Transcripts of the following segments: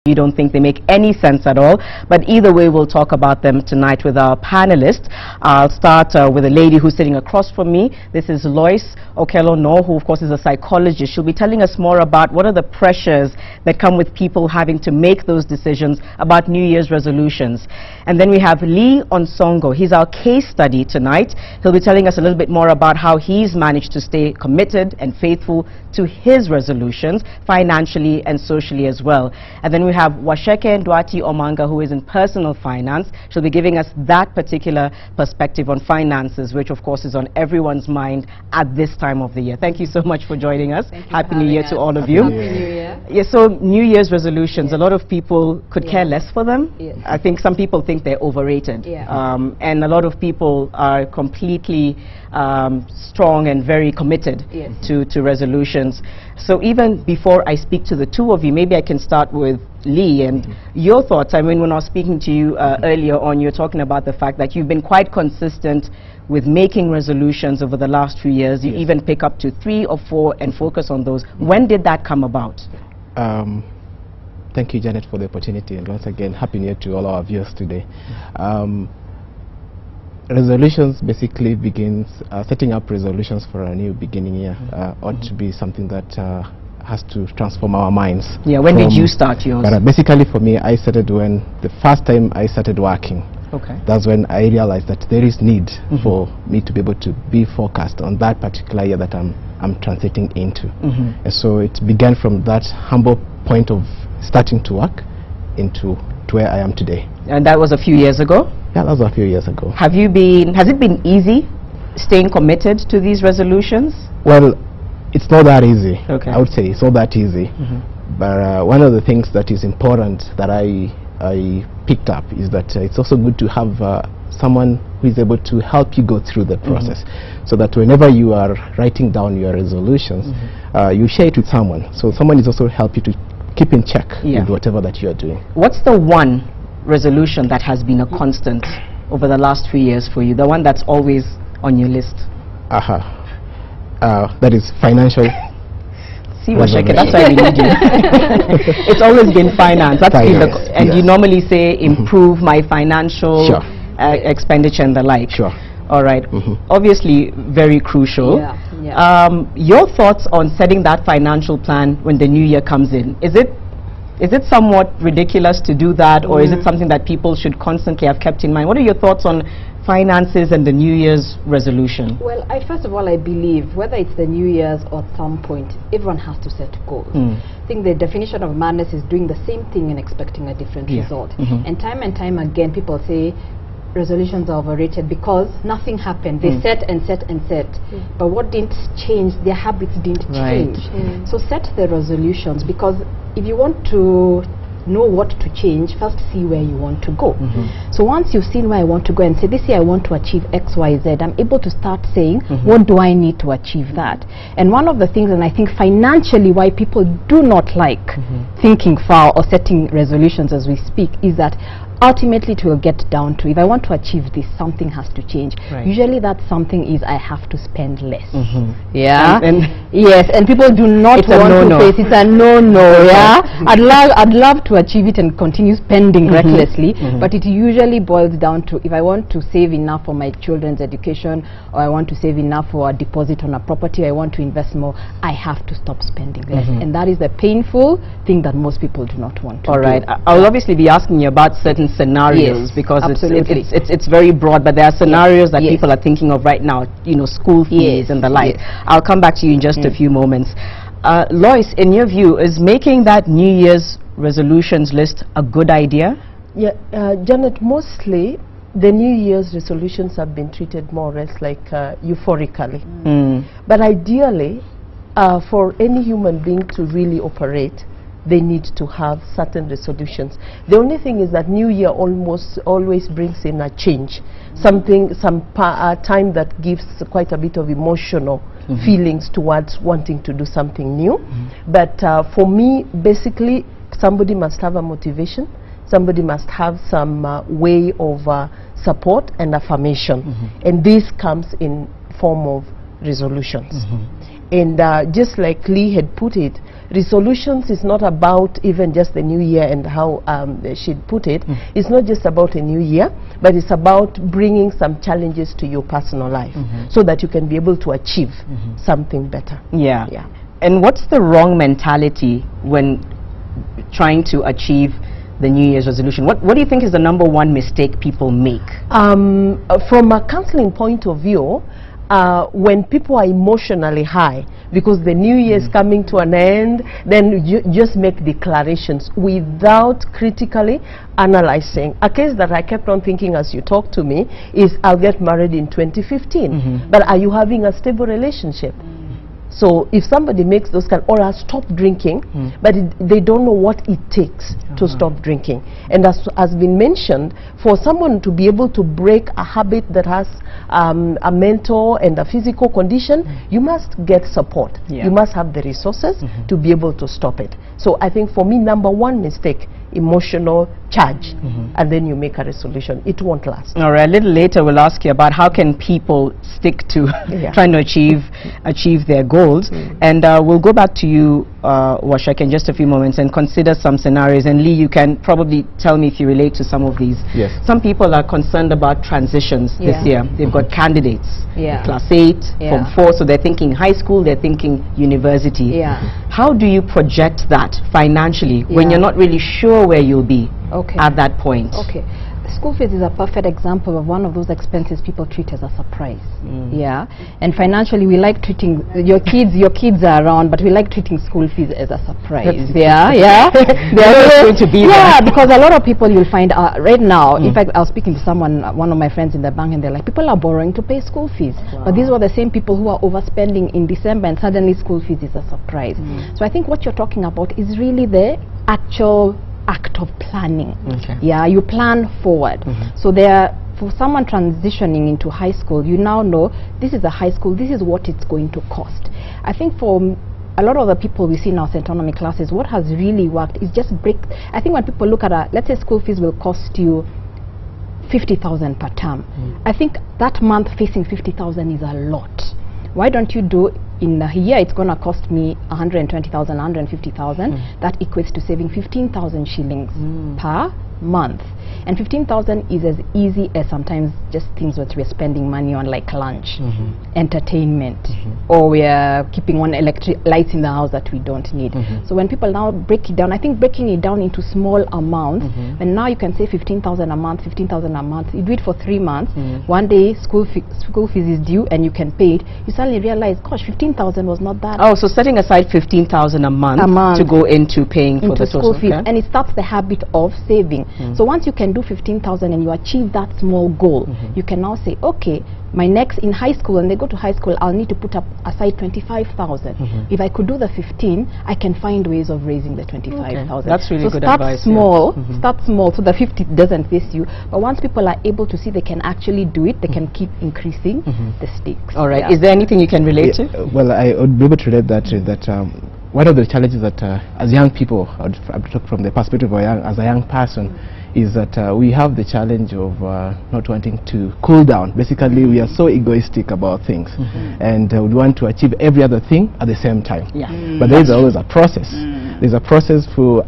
you don't think they make any sense at all. But either way, we'll talk about them tonight with our panelists. I'll start with a lady who's sitting across from me. This is Lois Okello-Noh, who of course is a psychologist. She'll be telling us more about what are the pressures that come with people having to make those decisions about New Year's resolutions. And then we have Lee Onsongo. He's our case study tonight. He'll be telling us a little bit more about how he's managed to stay committed and faithful to his resolutions, financially and socially as well. And then we have Washeke Ndwati Omanga, who is in personal finance. She'll be giving us that particular perspective on finances, which of course is on everyone's mind at this time of the year. Thank you so much for joining us. Happy New Year to all of you. Happy New Year. Yeah, so New Year's resolutions, a lot of people could care less for them. I think some people think they're overrated. And a lot of people are completely strong and very committed to resolutions. So even before I speak to the two of you, maybe I can start with Lee and your thoughts. I mean, when I was speaking to you earlier on, you're talking about the fact that you've been quite consistent with making resolutions over the last few years. You even pick up to 3 or 4 and focus on those. When did that come about? Thank you, Janet, for the opportunity, and once again, Happy New Year to all our viewers today. Resolutions basically begins, setting up resolutions for a new beginning year ought to be something that has to transform our minds. Yeah, when did you start yours? But basically for me, I started when the first time I started working. Okay. That's when I realized that there is need for me to be able to be focused on that particular year that I'm transiting into. And so it began from that humble point of starting to work into where I am today. And that was a few years ago? Yeah, that was a few years ago. Has it been easy staying committed to these resolutions? Well, it's not that easy. Okay. I would say it's not that easy. But one of the things that is important that I picked up is that it's also good to have someone who is able to help you go through the process, so that whenever you are writing down your resolutions, you share it with someone. So someone is also help you to keep in check with whatever that you are doing. What's the one resolution that has been a constant over the last few years for you, the one that's always on your list? That is financial. See, Washeke, that's why we need you. It's always been finance. That's been and you normally say improve my financial expenditure and the like. All right. Obviously, very crucial. Your thoughts on setting that financial plan when the new year comes in? Is it somewhat ridiculous to do that, or is it something that people should constantly have kept in mind? What are your thoughts on finances and the New Year's resolution? Well, first of all, I believe whether it's the New Year's or at some point, everyone has to set goals. I think the definition of madness is doing the same thing and expecting a different result. And time again, people say resolutions are overrated because nothing happened. They set and set and set, but what didn't change? Their habits didn't change. So set the resolutions, because if you want to know what to change, first see where you want to go. So once you've seen where I want to go and say this year I want to achieve X, Y, Z, I'm able to start saying what do I need to achieve that. And one of the things, and I think financially why people do not like thinking far or setting resolutions as we speak, is that ultimately it will get down to, if I want to achieve this, something has to change. Usually that something is I have to spend less. And people do not want to face it's a no-no. I'd love to achieve it and continue spending recklessly, but it usually boils down to, if I want to save enough for my children's education, or I want to save enough for a deposit on a property, I want to invest more, I have to stop spending less. And that is the painful thing that most people do not want to do. I'll obviously be asking you about certain scenarios, because it's very broad, but there are scenarios that people are thinking of right now, you know, school fees and the like. I'll come back to you in just a few moments. Lois, in your view, is making that New Year's resolutions list a good idea? Yeah, Janet, mostly the New Year's resolutions have been treated more or less like euphorically. But ideally, for any human being to really operate, they need to have certain resolutions. The only thing is that New Year always brings in a change, some time that gives quite a bit of emotional feelings towards wanting to do something new. But for me, basically, somebody must have a motivation, somebody must have some way of support and affirmation, and this comes in form of resolutions. And just like Lee had put it, resolutions is not about even just the new year and how she'd put it. It's not just about a new year, but it's about bringing some challenges to your personal life so that you can be able to achieve something better. Yeah. And what's the wrong mentality when trying to achieve the New Year's resolution? What do you think is the #1 mistake people make? From a counseling point of view, when people are emotionally high because the new year is coming to an end, then you just make declarations without critically analyzing. A case that I kept on thinking as you talked to me is, I'll get married in 2015. But are you having a stable relationship? So if somebody makes those kind, or I'll stop drinking, but they don't know what it takes to stop drinking. And as has been mentioned, for someone to be able to break a habit that has a mental and a physical condition, you must get support. You must have the resources to be able to stop it. So I think for me, #1 mistake, emotional charge, and then you make a resolution. It won't last. All right, a little later we'll ask you about how can people stick to trying to achieve their goals. And we'll go back to you, Washak, in just a few moments and consider some scenarios. And Lee, you can probably tell me if you relate to some of these. Yes. Some people are concerned about transitions this year. They've got candidates, class 8, Form 4, so they're thinking high school, they're thinking university. How do you project that financially when you're not really sure where you'll be at that point? School fees is a perfect example of one of those expenses people treat as a surprise. And financially we like treating your kids are around, but we like treating school fees as a surprise. They're going to be there. Because a lot of people you'll find right now, in fact I was speaking to one of my friends in the bank, and they're like, people are borrowing to pay school fees. But these were the same people who are overspending in December, and suddenly school fees is a surprise. So I think what you're talking about is really the actual act of planning. You plan forward. So for someone transitioning into high school, you now know this is a high school, this is what it's going to cost. I think for a lot of the people we see in our autonomy classes, what has really worked is just I think when people look at let's say school fees will cost you 50,000 per term. I think that month facing 50,000 is a lot. Why don't you do in a year it's going to cost me 120,000, 150,000. That equates to saving 15,000 shillings per month. And 15,000 is as easy as sometimes just things that we're spending money on, like lunch, entertainment, or we're keeping on lights in the house that we don't need. So when people now break it down, I think breaking it down into small amounts, and now you can say 15,000 a month, 15,000 a month, you do it for 3 months, one day school fees is due and you can pay it, you suddenly realize, gosh, 15,000 was not that. Oh, so setting aside 15,000 a month to go into paying for the school fees, and it starts the habit of saving. So once you can do 15,000 and you achieve that small goal, you can now say, okay, my next in high school, when they go to high school, I'll need to put up aside 25,000. If I could do the 15, I can find ways of raising the 25,000. That's really good start advice. Small, start small, so the 50 doesn't face you. But once people are able to see they can actually do it, they can keep increasing the stakes. All right. Is there anything you can relate to? Well, I would be able to relate that one of the challenges that as young people, I'll talk from the perspective of as a young person, is that we have the challenge of not wanting to cool down. Basically, we are so egoistic about things, and we want to achieve every other thing at the same time. But there is always a process. There's a process for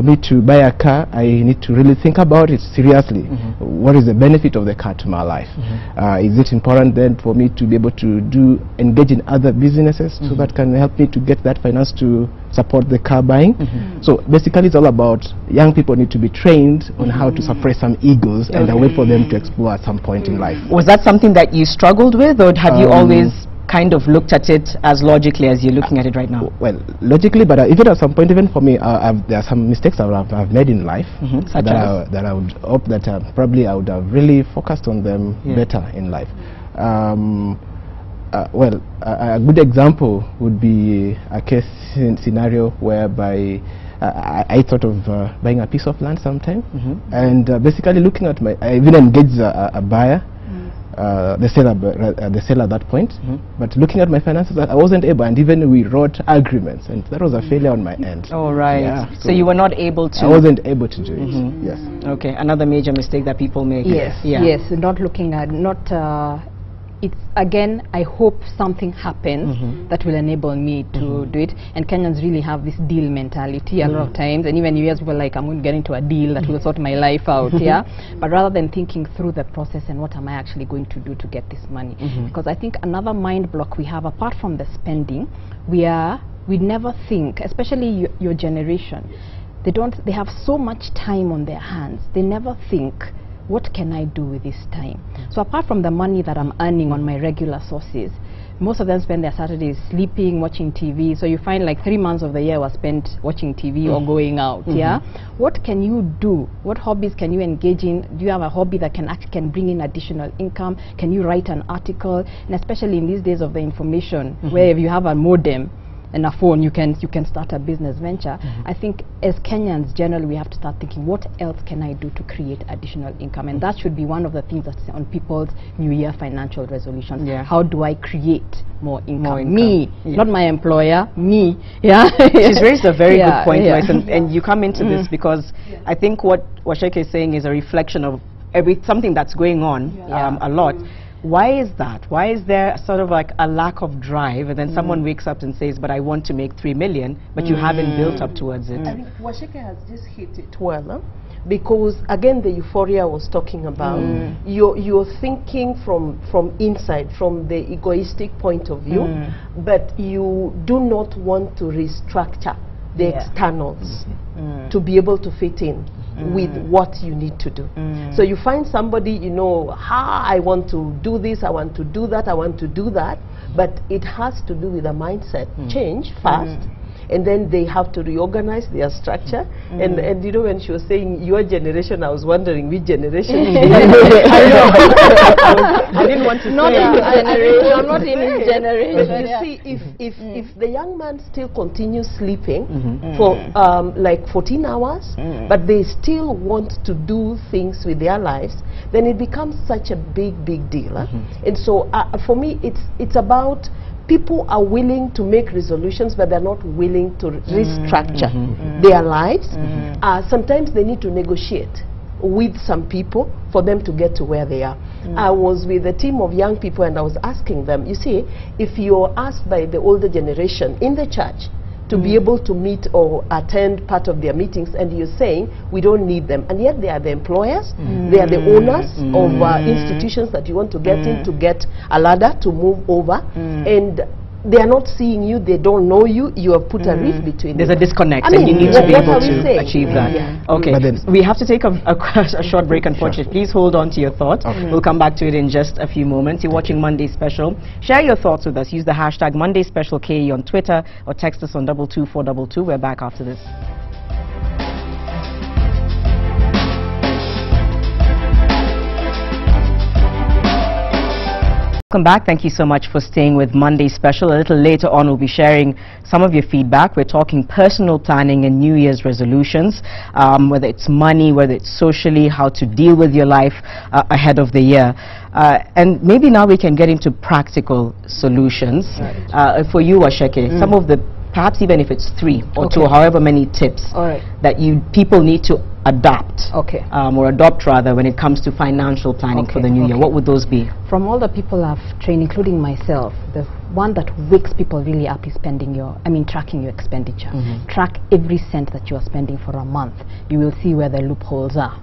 me to buy a car. I need to really think about it seriously. What is the benefit of the car to my life? Is it important then for me to be able to engage in other businesses so that can help me to get that finance to support the car buying? So basically it's all about young people need to be trained on how to suppress some egos and wait for them to explore at some point in life. Was that something that you struggled with, or have you always kind of looked at it as logically as you're looking at it right now? Well, logically, but even at some point, even for me, there are some mistakes I've made in life that I would hope that probably I would have really focused on them better in life. Well, a good example would be a case scenario whereby I thought of buying a piece of land sometime, and basically looking at I even engaged a buyer, the seller at that point, but looking at my finances, I wasn't able, and even we wrote agreements, and that was a failure on my end. Oh, right. So you were not able to... I wasn't able to do it, yes. Okay, another major mistake that people make. Yes, yes, not looking at, it's again, I hope something happens that will enable me to do it. And Kenyans really have this deal mentality a lot of times, and even you hear people like, I'm going to get into a deal that will sort my life out, but rather than thinking through the process and what am I actually going to do to get this money. Because I think another mind block we have, apart from the spending, we never think, especially your generation, they have so much time on their hands, they never think, what can I do with this time? So apart from the money that I'm earning on my regular sources, most of them spend their Saturdays sleeping, watching TV. So you find like 3 months of the year was spent watching TV or going out. What can you do? What hobbies can you engage in? Do you have a hobby that can bring in additional income? Can you write an article? And especially in these days of the information, where if you have a modem and a phone, you can start a business venture. I think as Kenyans generally, we have to start thinking, what else can I do to create additional income? And that should be one of the things that's on people's New Year financial resolutions. How do I create more income? Me, not my employer, me. She's raised a very good point, Lois, and you come into this because I think what Washeke is saying is a reflection of something that's going on a lot. Why is that? Why is there sort of like a lack of drive, and then someone wakes up and says, but I want to make 3 million, but you haven't built up towards it? I think Washeke has just hit it well, because again, the euphoria I was talking about, you're thinking from inside, from the egoistic point of view, but you do not want to restructure the externals to be able to fit in with what you need to do. So you find somebody, you know, I want to do this, I want to do that, I want to do that, but it has to do with a mindset change first. And then they have to reorganize their structure. And you know, when she was saying your generation, I was wondering which generation. I know. I didn't want to not say. Not in his generation. But you see, if the young man still continues sleeping for like 14 hours, but they still want to do things with their lives, then it becomes such a big deal. And so for me, it's about people are willing to make resolutions, but they're not willing to restructure their lives. Sometimes they need to negotiate with some people for them to get to where they are. I was with a team of young people and I was asking them, you see, if you're asked by the older generation in the church to be able to meet or attend part of their meetings, and you're saying we don't need them, and yet they are the employers, they are the owners of institutions that you want to get in to get a ladder to move over, and they are not seeing you, they don't know you, you have put a rift between them. There's a disconnect, and you need to be able to achieve that. Okay, we have to take a short break, unfortunately. Please hold on to your thoughts. We'll come back to it in just a few moments. You're watching Monday Special. Share your thoughts with us. Use the hashtag Monday Special KE on Twitter or text us on 22422. We're back after this. Welcome back. Thank you so much for staying with Monday Special. A little later on, we'll be sharing some of your feedback. We're talking personal planning and New Year's resolutions, whether it's money, whether it's socially, how to deal with your life ahead of the year. And maybe now we can get into practical solutions. For you, Washeke, some of the, perhaps even if it's 3 or 2, however many tips that people need to adopt, or adopt rather, when it comes to financial planning for the new year. What would those be? From all the people I've trained, including myself, the one that wakes people really up is tracking your expenditure. Track every cent that you are spending for a month. You will see where the loopholes are.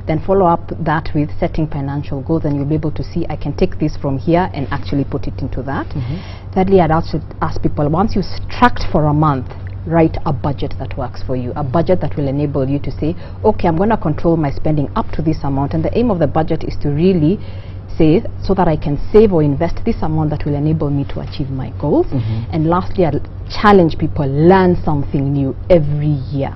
Then follow up that with setting financial goals, and you'll be able to see, I can take this from here and actually put it into that. Thirdly, I'd also ask people, once you tracked for a month, write a budget that works for you, a budget that will enable you to say, okay, I'm going to control my spending up to this amount, and the aim of the budget is to really say, so that I can save or invest this amount that will enable me to achieve my goals. And lastly, I'll challenge people, learn something new every year.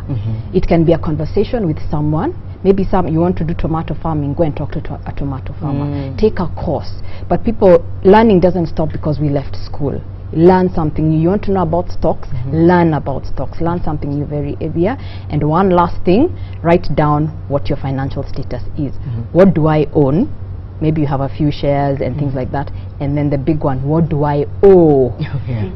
It can be a conversation with someone. Maybe you want to do tomato farming, go and talk to a tomato farmer. Take a course. But learning doesn't stop because we left school. Learn something new. You want to know about stocks? Learn about stocks. Learn something new every year. And one last thing, write down what your financial status is. What do I own? Maybe you have a few shares and things like that. And then the big one, what do I owe?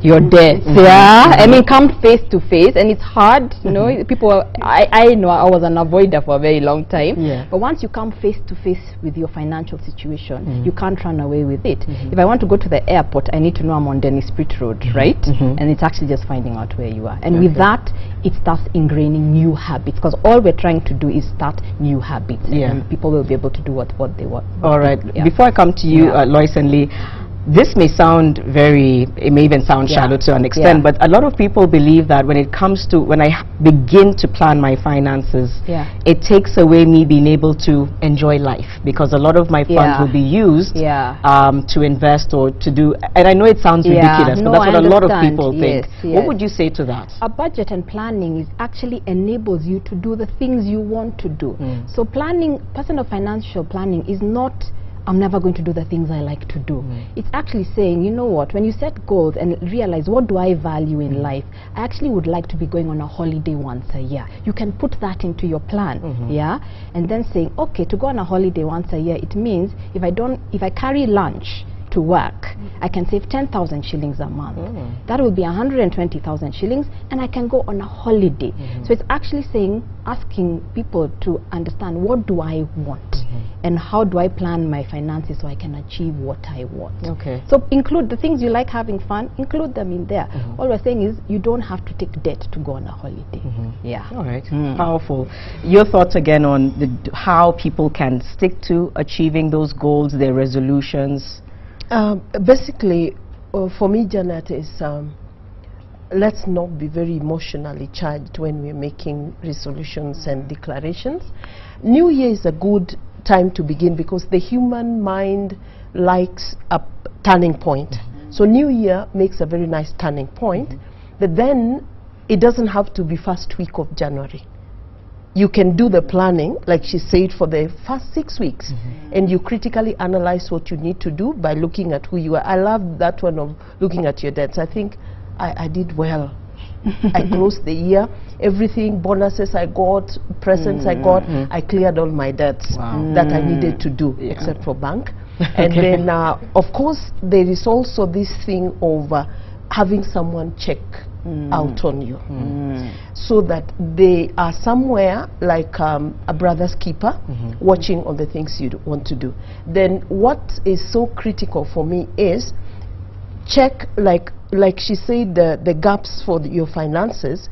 Your debts. I mean, come face to face, and it's hard, you know. People, I know I was an avoider for a very long time, but once you come face to face with your financial situation, you can't run away with it. If I want to go to the airport, I need to know I'm on Dennis Pitt Road, right? And it's actually just finding out where you are. And with that, it starts ingraining new habits, because all we're trying to do is start new habits, and people will be able to do what they want. All right. Before I come to you, Lois and Lee, this may sound it may even sound shallow to an extent, but a lot of people believe that when it comes to, when I begin to plan my finances, it takes away me being able to enjoy life, because a lot of my funds will be used to invest or to do, and I know it sounds ridiculous, but that's what a lot of people think. What would you say to that? A budget and planning actually enables you to do the things you want to do. So planning, personal financial planning is not, I'm never going to do the things I like to do. It's actually saying, you know what, when you set goals and realize what do I value in life, I actually would like to be going on a holiday once a year. You can put that into your plan, and then saying, okay, to go on a holiday once a year, it means if I carry lunch to work, I can save 10,000 shillings a month. That will be 120,000 shillings, and I can go on a holiday. So it's actually saying, asking people to understand, what do I want, and how do I plan my finances so I can achieve what I want. So include the things you like having fun, include them in there. All we're saying is you don't have to take debt to go on a holiday. All right. Powerful. Your thoughts again on how people can stick to achieving those goals, their resolutions? Basically, for me, Janet, is let's not be very emotionally charged when we're making resolutions and declarations. New Year is a good time to begin, because the human mind likes a turning point. So New Year makes a very nice turning point, but then it doesn't have to be first week of January. You can do the planning, like she said, for the first 6 weeks, and you critically analyze what you need to do by looking at who you are. I love that one of looking at your debts. I think I did well. I closed the year, everything, bonuses I got, presents I got, I cleared all my debts that I needed to do, except for bank. And then, of course, there is also this thing of having someone check out on you, so that they are somewhere like a brother's keeper, watching on the things you want to do. Then what is so critical for me is check, like she said, the gaps for your finances.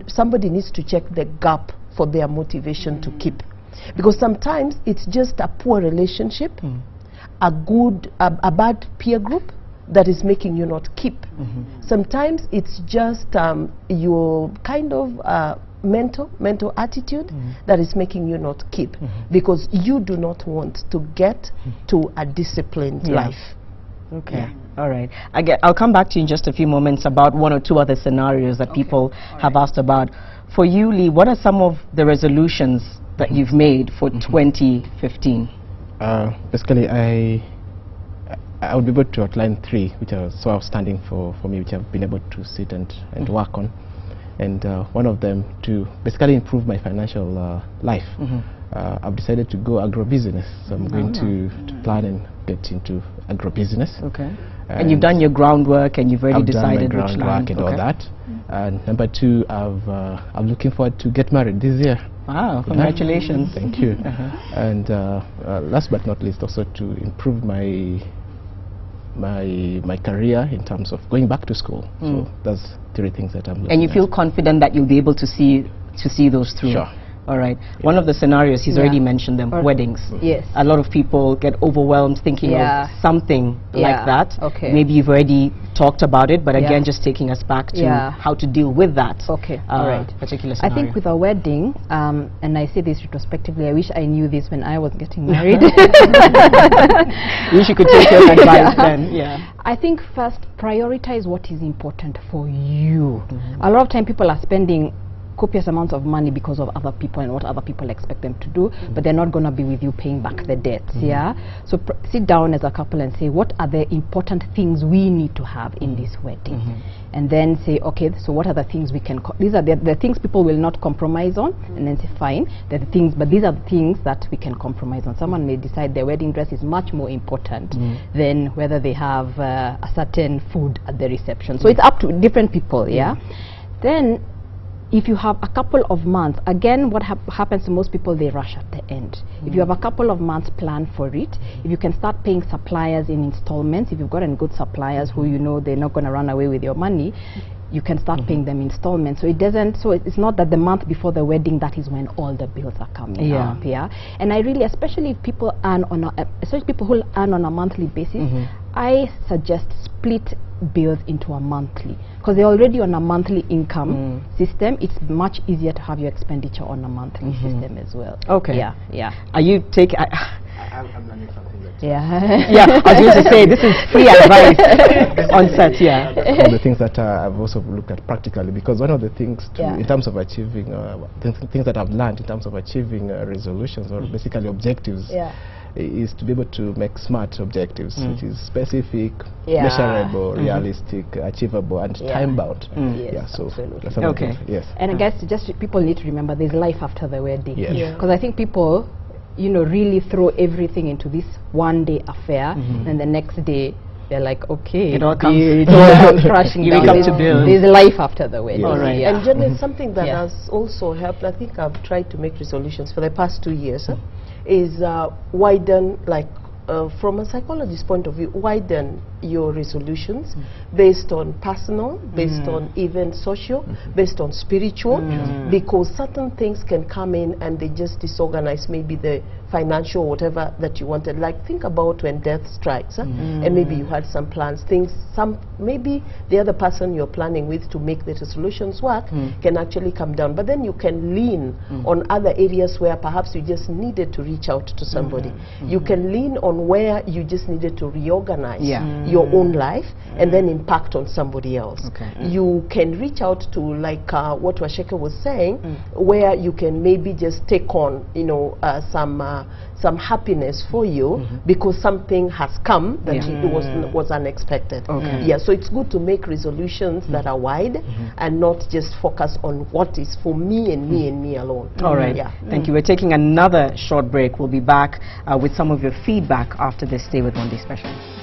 Somebody needs to check the gap for their motivation to keep, because sometimes it's just a poor relationship, a bad peer group that is making you not keep. Sometimes it's just your kind of mental attitude that is making you not keep, because you do not want to get to a disciplined life. All right. I'll come back to you in just a few moments about one or two other scenarios that people have asked about. For you, Lee, what are some of the resolutions that you've made for 2015? Basically, I would be able to outline 3, which are so outstanding for me, which I've been able to sit and work on. And one of them, to basically improve my financial life. I've decided to go agribusiness, so I'm going to plan and get into agribusiness. And you've done your groundwork, and you've already decided which land. And all that. And number 2, I'm looking forward to get married this year. Wow, congratulations. Thank you. And last but not least, also to improve my career in terms of going back to school. So that's 3 things that I'm looking at. And you feel confident that you'll be able to see those through? Sure. All right. One of the scenarios, he's already mentioned them, weddings. Yes. A lot of people get overwhelmed thinking of something like that. Maybe you've already talked about it, but again, just taking us back to how to deal with that particular scenario. I think with a wedding, and I say this retrospectively, I wish I knew this when I was getting married. Wish you could take your advice then. I think first, prioritize what is important for you. A lot of time people are spending copious amounts of money because of other people and what other people expect them to do, but they're not going to be with you paying back the debts. Yeah. So sit down as a couple and say, what are the important things we need to have in this wedding? And then say, okay, so what are the things we can, these are the things people will not compromise on, and then say, fine, they're the things, but these are the things that we can compromise on. Someone may decide their wedding dress is much more important than whether they have a certain food at the reception. So it's up to different people, yeah? Then, if you have a couple of months, again, what happens to most people, they rush at the end. If you have a couple of months planned for it, if you can start paying suppliers in installments, if you've gotten good suppliers who you know they're not going to run away with your money, you can start paying them installments. So it doesn't, so it's not that the month before the wedding, that is when all the bills are coming up, yeah? And I really, especially if people earn on a, especially people who earn on a monthly basis, I suggest split bills into a monthly, because they're already on a monthly income system. It's much easier to have your expenditure on a monthly system as well. Okay. Yeah, yeah. Are you taking... I'm learning something that yeah. I was going to say, this is free advice on set, yeah. One of the things that I've also looked at practically, because one of the things in terms of achieving, things that I've learned in terms of achieving resolutions or basically objectives, is to be able to make smart objectives, which is specific, measurable, realistic, achievable, and time-bound. Yes, so absolutely. Okay. Yes. And I guess just people need to remember there's life after the wedding. Yes. Because I think people, you know, really throw everything into this one-day affair, and the next day they're like, okay, it all comes crashing you down. wake up to build. There's life after the wedding. All right. And Janet, something that has also helped, I think I've tried to make resolutions for the past 2 years, is widen, like from a psychologist's point of view, widen your resolutions based on personal, based on even social, based on spiritual, because certain things can come in and they just disorganize maybe the financial whatever that you wanted. Like think about when death strikes, and maybe you had some plans, maybe the other person you're planning with to make the resolutions work can actually come down, but then you can lean on other areas where perhaps you just needed to reach out to somebody. You can lean on where you just needed to reorganize your own life and then impact on somebody else. You can reach out to, like what Washeke was saying, where you can maybe just take on, you know, some happiness for you because something has come that it was unexpected. Yeah, so it's good to make resolutions that are wide and not just focus on what is for me and me and me alone. All right. Thank you. We're taking another short break. We'll be back with some of your feedback after this. Stay with Monday Special.